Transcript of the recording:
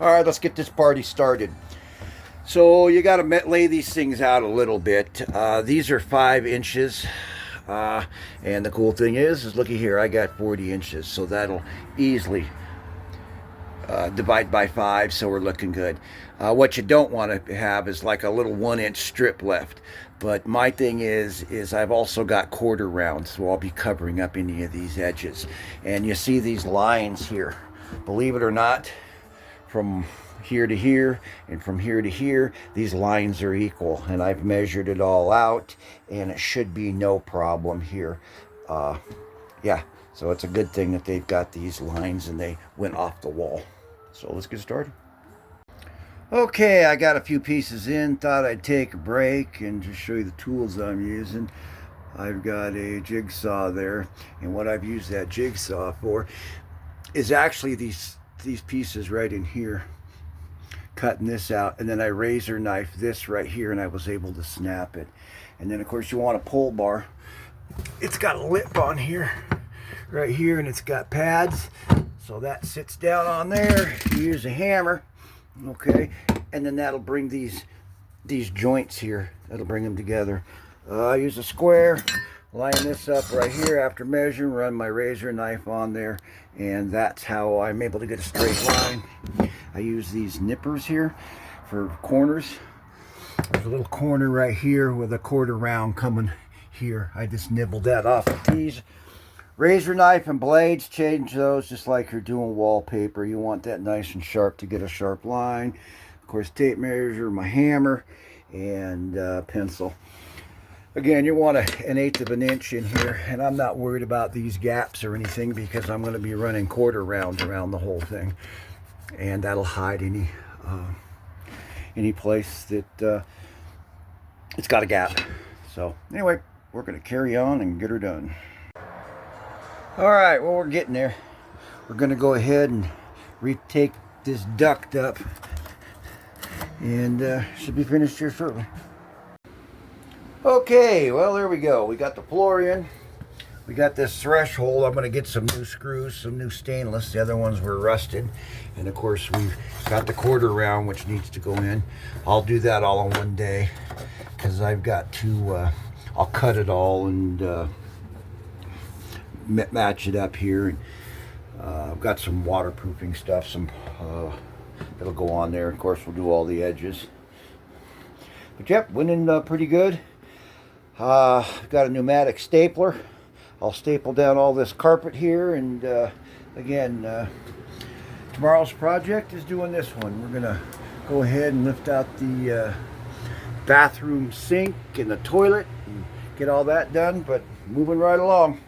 All right, let's get this party started. So you got to lay these things out a little bit. These are 5 inches. And the cool thing is looky here, I got 40 inches, so that'll easily divide by 5, so we're looking good. What you don't want to have is like a little 1-inch strip left. But my thing is I've also got quarter rounds, so I'll be covering up any of these edges. And you see these lines here. Believe it or not, from here to here and from here to here, these lines are equal, and I've measured it all out, and it should be no problem here. Yeah, so it's a good thing that they've got these lines and they went off the wall. So let's get started. Okay, I got a few pieces in. Thought I'd take a break and just show you the tools I'm using. I've got a jigsaw there, and what I've used that jigsaw for is actually these pieces right in here, cutting this out, and then I razor knife this right here, and I was able to snap it. And then of course you want a pull bar. It's got a lip on here, right here, and it's got pads, so that sits down on there. You use a hammer, okay, and then that'll bring these joints here, that'll bring them together. I use a square, line this up right here after measuring, run my razor knife on there, and that's how I'm able to get a straight line. I use these nippers here for corners. There's a little corner right here with a quarter round coming here. I just nibbled that off with these. Razor knife and blades, change those just like you're doing wallpaper. You want that nice and sharp to get a sharp line. Of course, tape measure, my hammer, and pencil. Again, you want an 1/8 of an inch in here, and I'm not worried about these gaps or anything because I'm going to be running quarter rounds around the whole thing, and that'll hide any place that it's got a gap. So anyway, we're going to carry on and get her done. All right, well, we're getting there. We're going to go ahead and retake this duct up, and should be finished here shortly. Okay, well, there we go. We got the floor in. We got this threshold. I'm going to get some new screws, some new stainless. The other ones were rusted. And of course, we've got the quarter round, which needs to go in. I'll do that all in one day because I've got to, I'll cut it all and match it up here. And I've got some waterproofing stuff, that'll go on there. Of course, we'll do all the edges. But yep, went in pretty good. I've got a pneumatic stapler. I'll staple down all this carpet here, and again, tomorrow's project is doing this one. We're gonna go ahead and lift out the bathroom sink and the toilet and get all that done, but moving right along.